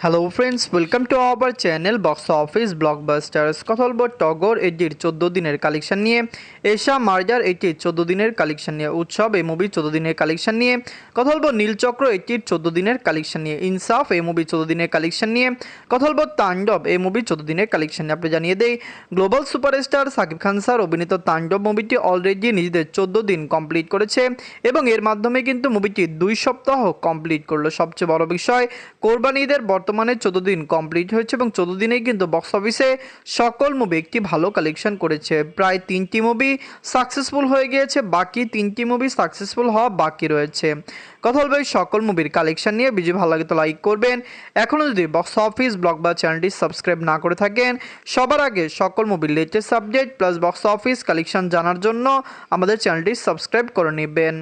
Hello friends, welcome to our channel box office blockbusters. কথা বলবো টগর এটির 14 দিনের কালেকশন নিয়ে, এশা মার্জার এটির 14 দিনের কালেকশন নিয়ে, উৎসব এই মুভির 14 দিনের কালেকশন নিয়ে, কথা বলবো নীলচক্র এটির 14 দিনের কালেকশন নিয়ে, ইনসাফ এই মুভির 14 দিনের কালেকশন নিয়ে, কথা বলবো তাণ্ডব এই মুভির 14 দিনের কালেকশন নিয়ে। আপনি জানিয়ে দেই, global superstar Shakib Khan sir অভিনীত তাণ্ডব মুভিটি অলরেডি নিজেদের 14 দিন কমপ্লিট করেছে এবং এর মাধ্যমে কিন্তু মুভিটি 2 সপ্তাহ কমপ্লিট করলো। সবচেয়ে বড় বিষয়, কোরবানি ঈদের বর্তমানে 14 দিন কমপ্লিট হয়েছে এবং 14 দিনেই কিন্তু বক্স অফিসে সকল মুভি একটি ভালো কালেকশন করেছে। প্রায় 3টি মুভি সাকসেসফুল হয়ে গিয়েছে, বাকি 3টি মুভি সাকসেসফুল হওয়া বাকি রয়েছে। কথা বলবো এই সকল মুভির কালেকশন নিয়ে। ভিডিও ভালো লাগে তো লাইক করবেন। এখনও যদি বক্স অফিস ব্লগ বা চ্যানেলটি সাবস্ক্রাইব না করে থাকেন, সবার আগে সকল মুভির latest update plus box office collection জানার জন্য আমাদের চ্যানেলটি সাবস্ক্রাইব করে নেবেন।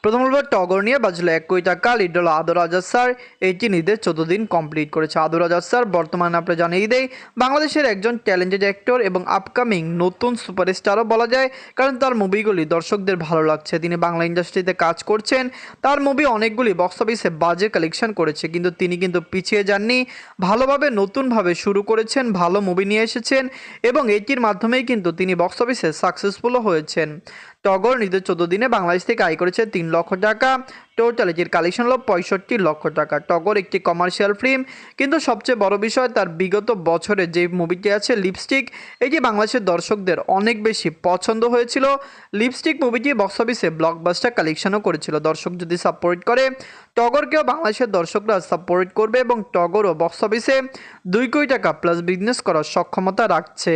প্রথম বলবো টগর নিয়ে, বাজলো 1 কোটি টাকা। লিড হলো আদর রাজা স্যার, এইটি নিজের 14 দিন কমপ্লিট করেছে। আদর রাজা স্যার বর্তমানে আমরা জানিয়ে দেই বাংলাদেশের একজন ট্যালেন্টেড অ্যাক্টর এবং আপকামিং নতুন সুপারস্টারও বলা যায়, কারণ তার মুভিগুলি দর্শকদের ভালো লাগছে। তিনি বাংলা ইন্ডাস্ট্রিতে কাজ করছেন, তার মুভি অনেকগুলি বক্স অফিসে বাজে কালেকশন করেছে, কিন্তু তিনি কিন্তু পিছিয়ে যাননি, ভালোভাবে নতুনভাবে শুরু করেছেন, ভালো মুভি নিয়ে এসেছেন এবং এটির মাধ্যমেই কিন্তু তিনি বক্স অফিসে সাকসেসফুলও হয়েছেন। টগর নিজের 14 দিনে বাংলাদেশ থেকে আয় করেছে 3 লক্ষ টাকা। টোটাল এটির কালেকশন হলো 65 লক্ষ টাকা। টগর একটি কমার্শিয়াল ফিল্ম, কিন্তু সবচেয়ে বড় বিষয় তার বিগত বছরে যে মুভিটি আছে লিপস্টিক, এটি বাংলাদেশের দর্শকদের অনেক বেশি পছন্দ হয়েছিল। লিপস্টিক মুভিটি বক্স অফিসে ব্লকবাস্টার কালেকশনও করেছিল। দর্শক যদি সাপোর্ট করে, টগরকেও বাংলাদেশের দর্শকরা সাপোর্ট করবে এবং টগরও বক্স অফিসে 2 কোটি টাকা প্লাস বিজনেস করার সক্ষমতা রাখছে।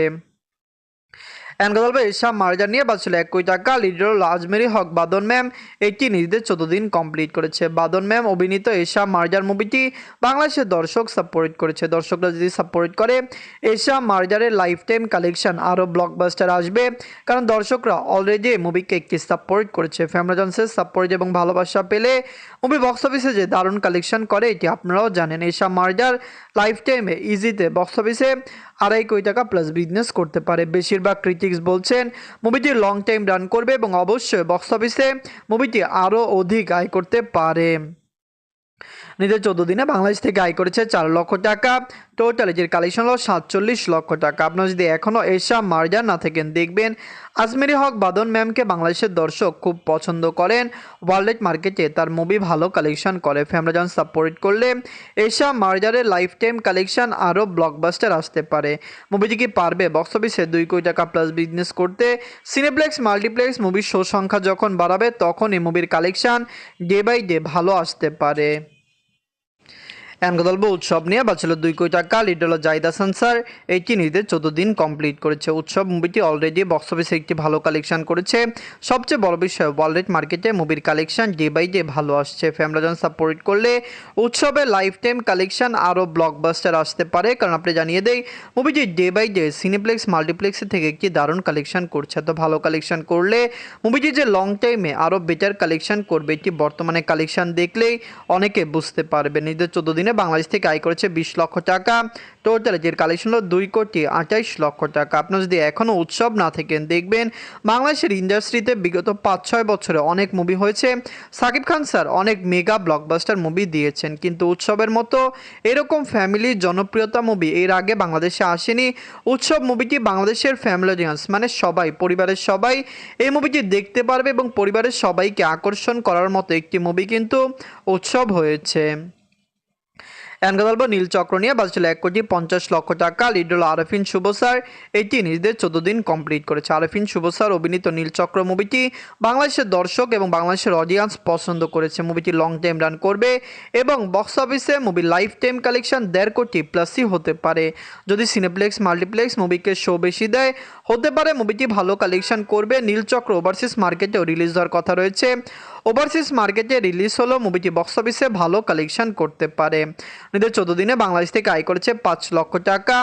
এশা মার্জার নিয়ে বাঁচছিল 1 কোটি টাকা। লিডার আজমেরি হক বাদন ম্যাম এটি নিজেদের 14 দিন কমপ্লিট করেছে। বাদন ম্যাম অভিনীত এশা মার্জার মুভিটি বাংলাদেশের দর্শক সাপোর্ট করেছে। দর্শকরা যদি সাপোর্ট করে, এশা মার্জারের লাইফ টাইম কালেকশন আরও ব্লকবাস্টার আসবে, কারণ দর্শকরা অলরেডি এই মুভিকে একটি সাপোর্ট করেছে। ফ্যামিলি জনসের সাপোর্ট এবং ভালোবাসা পেলে মুভি বক্স অফিসে যে দারুণ কালেকশন করে এটি আপনারাও জানেন। এশা মার্জার লাইফ টাইমে ইজিতে বক্স অফিসে 2.5 কোটি টাকা প্লাস বিজনেস করতে পারে। বেশিরভাগ ক্রিটিক্স বলছেন মুভিটি লং টাইম রান করবে এবং অবশ্যই বক্স অফিসে মুভিটি আরও অধিক আয় করতে পারে। নিজের 14 দিনে বাংলাদেশ থেকে আয় করেছে 4 লক্ষ টাকা। টোটাল এটির কালেকশন হলো 47 লক্ষ টাকা। আপনারা যদি এখনও এশা মার্জার না থাকেন, দেখবেন আজমেরি হক বাদন ম্যামকে বাংলাদেশের দর্শক খুব পছন্দ করেন। ওয়ার্ল্ড মার্কেটে তার মুভি ভালো কালেকশন করে। ফ্যামিলিজন সাপোর্ট করলে এশা মার্জারের লাইফ টাইম কালেকশন আরও ব্লকবাস্টার আসতে পারে। মুভিটি কি পারবে বক্স অফিসে 2 কোটি টাকা প্লাস বিজনেস করতে? সিনেপ্লেক্স মাল্টিপ্লেক্স মুভির শো সংখ্যা যখন বাড়াবে, তখন এই মুভির কালেকশন ডে বাই ডে ভালো আসতে পারে। গল্প উৎসব নিয়ে বাঁচল 2 কোটি টাকা। লিড হলো জাহিদ হাসান স্যার, এইটি নিজেদের 14 দিন কমপ্লিট করেছে। উৎসব মুভিটি অলরেডি বক্স অফিসে একটি ভালো কালেকশন করেছে। সবচেয়ে বড় বিষয়, ওয়ার্ল্ড মার্কেটে মুভির কালেকশন ডে বাই ডে ভালো আসছে। ফ্যামিলিজন সাপোর্ট করলে উৎসবের লাইফ টাইম কালেকশন আরও ব্লকবাস্টার আসতে পারে, কারণ আপনি জানিয়ে দেই মুভিটি ডে বাই ডে সিনেপ্লেক্স মাল্টিপ্লেক্সের থেকে একটি দারুণ কালেকশন করছে। তো ভালো কালেকশন করলে মুভিটি যে লং টাইমে আরও বেটার কালেকশন করবে, এটি বর্তমানে কালেকশন দেখলেই অনেকে বুঝতে পারবে। নিজের 14 দিনে বাংলাদেশ থেকে আয় করেছে 20 লক্ষ টাকা। টোটাল এর কালেকশন হলো 2 কোটি 28 লক্ষ টাকা। আপনারা যদি এখনও উৎসব না থাকেন, দেখবেন বাংলাদেশের ইন্ডাস্ট্রিতে বিগত 5-6 বছরে অনেক মুভি হয়েছে। সাকিব খান স্যার অনেক মেগা ব্লকবাস্টার মুভি দিয়েছেন, কিন্তু উৎসবের মতো এরকম ফ্যামিলি জনপ্রিয়তা মুভি এর আগে বাংলাদেশে আসেনি। উৎসব মুভিটি বাংলাদেশের ফ্যামিলি অডিয়েন্স মানে সবাই, পরিবারের সবাই এই মুভিটি দেখতে পারবে এবং পরিবারের সবাইকে আকর্ষণ করার মতো একটি মুভি কিন্তু উৎসব হয়েছে। গল্প নীলচক্র নিয়ে বাঁচছিল 1 কোটি 50 লক্ষ টাকা। লিড হলো আরফিন শুভ স্যার, এটি নিজেদের 14 দিন কমপ্লিট করেছে। আরফিন শুভ স্যার অভিনীত নীলচক্র মুভিটি বাংলাদেশের দর্শক এবং বাংলাদেশের অডিয়েন্স পছন্দ করেছে। মুভিটি লং টাইম রান করবে এবং বক্স অফিসে মুভির লাইফ টাইম কালেকশন 1.5 কোটি প্লাসই হতে পারে। যদি সিনেপ্লেক্স মাল্টিপ্লেক্স মুভিকে শো বেশি দেয়, হতে পারে মুভিটি ভালো কালেকশন করবে। নীলচক্র ওভারসিজ মার্কেটেও রিলিজ হওয়ার কথা রয়েছে। ওভারসিজ মার্কেটে রিলিজ হলো মুভিটি বক্স অফিসে ভালো কালেকশন করতে পারে। নিজের 14 দিনে বাংলাদেশ থেকে আয় করেছে 5 লক্ষ টাকা।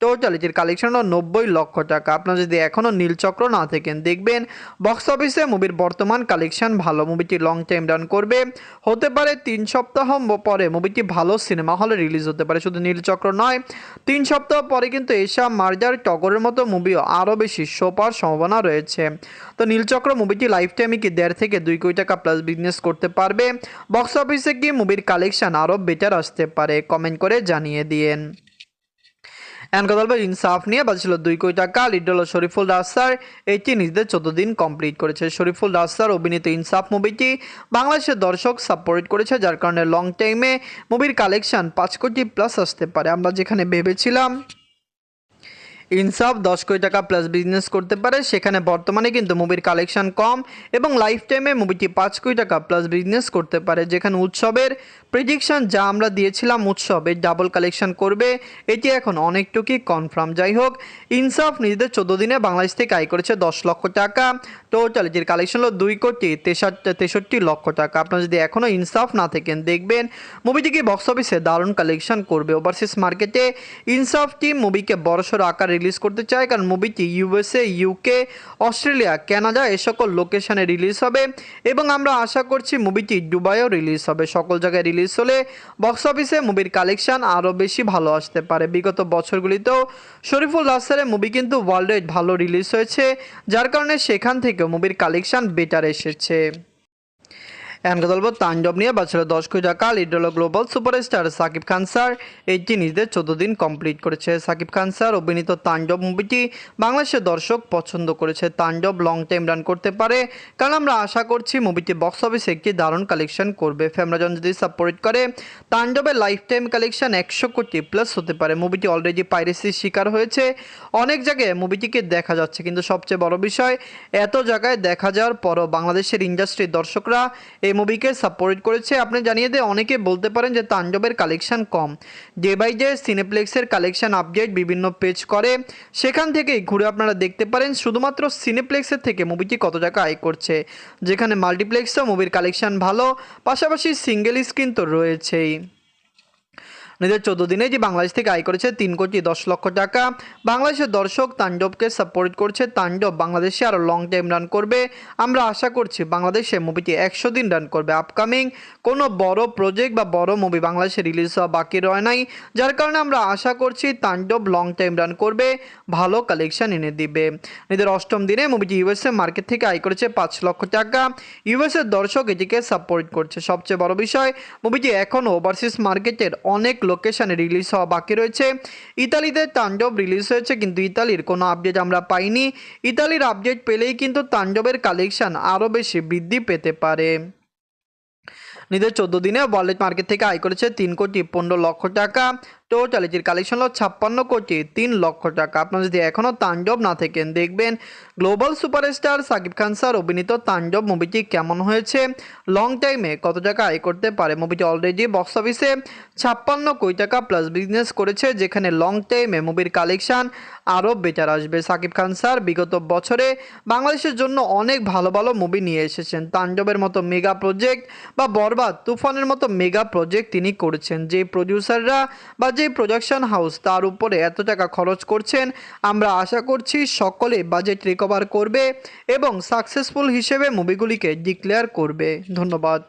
টোটাল এটির কালেকশন হলো 90 লক্ষ টাকা। আপনারা যদি এখনও নীলচক্র না থাকেন দেখবেন বক্স অফিসে মুভির বর্তমান কালেকশন ভালো, মুভিটি লং টাইম রান করবে, হতে পারে 3 সপ্তাহ পরে মুভিটি ভালো সিনেমা হলে রিলিজ হতে পারে। শুধু নীলচক্র নয়, 3 সপ্তাহ পরে কিন্তু এশা মার্জার টগরের মতো মুভিও আরও বেশি শো পাওয়ার সম্ভাবনা রয়েছে। তো নীলচক্র মুভিটি লাইফ টাইমে কি 1.5 থেকে 2 কোটি টাকা প্লাস বিজনেস করতে পারবে? বক্স অফিসে কি মুভির কালেকশন আরও বেটার আসতে পারে? কমেন্ট করে জানিয়ে দিন। এন্ড কথা বলবো ইনসাফ নিয়ে, বাজছিল 2 কোটি টাকা। লিড হলো শরীফুল রাজ স্যার, এটি নিজেদের 14 দিন কমপ্লিট করেছে। শরীফুল রাজ স্যার অভিনীত ইনসাফ মুভিটি বাংলাদেশের দর্শক সাপোর্ট করেছে, যার কারণে লং টাইমে মুভির কালেকশন 5 কোটি প্লাস আসতে পারে। আমরা যেখানে ভেবেছিলাম ইনসাফ 10 কোটি টাকা প্লাস বিজনেস করতে পারে, সেখানে বর্তমানে কিন্তু মুভির কালেকশন কম এবং লাইফ টাইমে মুভিটি 5 কোটি টাকা প্লাস বিজনেস করতে পারে। যেখানে উৎসবের প্রেডিকশন যা আমরা দিয়েছিলাম উৎসবের ডাবল কালেকশন করবে, এটি এখন অনেকটুকুই কনফার্ম। যাই হোক, ইনসাফ নিজেদের 14 দিনে বাংলাদেশ থেকে আয় করেছে 10 লক্ষ টাকা। টোটাল এটির কালেকশন হলো 2 কোটি 63 লক্ষ টাকা। আপনারা যদি এখনও ইনসাফ না থাকেন দেখবেন মুভিটিকে বক্স অফিসে দারুণ কালেকশন করবে। ওভারসিজ মার্কেটে ইনসাফ টিম মুভিকে বড়সড় আকার রিলিজ করতে চায়, কারণ মুভিটি ইউএসএ, ইউকে, অস্ট্রেলিয়া, কানাডা এ সকল লোকেশনে রিলিজ হবে এবং আমরা আশা করছি মুভিটি দুবাইও রিলিজ হবে। সকল জায়গায় রিলিজ হলে বক্স অফিসে মুভির কালেকশন আরও বেশি ভালো আসতে পারে। বিগত বছরগুলিতেও শরীফুল রাসেলের মুভি কিন্তু ওয়ার্ল্ড ওয়াইড ভালো রিলিজ হয়েছে, যার কারণে সেখান থেকে মুভির কালেকশন বেটার এসেছে। এখন কথা বলবো তাণ্ডব নিয়ে, বাজছিল 10 কোটি টাকা। লিড হলো global superstar Shakib Khan sir, এটি নিজেদের 14 দিন কমপ্লিট করেছে। সাকিব খান স্যার অভিনীত তাণ্ডব মুভিটি বাংলাদেশের দর্শক পছন্দ করেছে। তাণ্ডব লং টাইম রান করতে পারে, কারণ আমরা আশা করছি মুভিটি বক্স অফিসে একটি দারুণ কালেকশন করবে। ফ্যামিলিজন যদি সাপোর্ট করে তাণ্ডবের লাইফ টাইম কালেকশন 100 কোটি প্লাস হতে পারে। মুভিটি অলরেডি পাইরেসির শিকার হয়েছে, অনেক জায়গায় মুভিটিকে দেখা যাচ্ছে, কিন্তু সবচেয়ে বড় বিষয় এত জায়গায় দেখা যাওয়ার পরও বাংলাদেশের ইন্ডাস্ট্রির দর্শকরা এই মুভিকে সাপোর্ট করেছে। আপনি জানিয়ে দিয়ে অনেকে বলতে পারেন যে তাণ্ডবের কালেকশন কম, ডে বাই ডে সিনেপ্লেক্সের কালেকশন আপডেট বিভিন্ন পেজ করে, সেখান থেকেই ঘুরে আপনারা দেখতে পারেন শুধুমাত্র সিনেপ্লেক্সের থেকে মুভিটি কত টাকা আয় করছে। যেখানে মাল্টিপ্লেক্সেও মুভির কালেকশন ভালো, পাশাপাশি সিঙ্গেল স্ক্রিন তো রয়েছেই। নিজের 14 দিনে যে বাংলাদেশ থেকে আয় করেছে 3 কোটি 10 লক্ষ টাকা। বাংলাদেশের দর্শক তাণ্ডবকে সাপোর্ট করছে। তাণ্ডব বাংলাদেশে আরও লং টাইম রান করবে, আমরা আশা করছি বাংলাদেশে মুভিটি 100 দিন রান করবে। আপকামিং কোনো বড় প্রজেক্ট বা বড় মুভি বাংলাদেশে রিলিজ হওয়া বাকি রয় নাই, যার কারণে আমরা আশা করছি তাণ্ডব লং টাইম রান করবে, ভালো কালেকশন এনে দিবে। নিজের 8ম দিনে মুভিটি ইউএসএ মার্কেট থেকে আয় করেছে 5 লক্ষ টাকা। ইউএসএর দর্শক এটিকে সাপোর্ট করছে। সবচেয়ে বড় বিষয় মুভিটি এখনও ওভারসিজ মার্কেটের অনেক লোকেশনে রিলিজ হওয়া বাকি রয়েছে। ইতালিতে তাণ্ডব রিলিজ হয়েছে, কিন্তু ইতালির কোনো আপডেট আমরা পাইনি। ইতালির আপডেট পেলেই কিন্তু তাণ্ডবের কালেকশন আরও বেশি বৃদ্ধি পেতে পারে। নিজের 14 দিনে ওয়ার্ল্ড মার্কেট থেকে আয় করেছে 3 কোটি 15 লক্ষ টাকা। টোটাল এটির কালেকশন হলো 56 কোটি 3 লক্ষ টাকা। আপনারা যদি এখনও তাণ্ডব না থাকেন দেখবেন global superstar Shakib Khan sir অভিনীত তাণ্ডব মুভিটি কেমন হয়েছে, লং টাইমে কত টাকা আয় করতে পারে। মুভিটি অলরেডি বক্স অফিসে 56 কোটি টাকা প্লাস বিজনেস করেছে, যেখানে লং টাইমে মুভির কালেকশন আরও বেটার আসবে। সাকিব খান স্যার বিগত বছরে বাংলাদেশের জন্য অনেক ভালো ভালো মুভি নিয়ে এসেছেন। তাণ্ডবের মতো মেগা প্রজেক্ট বা বরবাদ তুফানের মতো মেগা প্রজেক্ট তিনি করেছেন। যে প্রডিউসাররা বা যে প্রোডাকশন হাউস তার উপরে এত টাকা খরচ করছেন, আমরা আশা করছি সকলে বাজেট রিকভার করবে এবং সাকসেসফুল হিসেবে মুভিগুলিকে ডিক্লেয়ার করবে। ধন্যবাদ।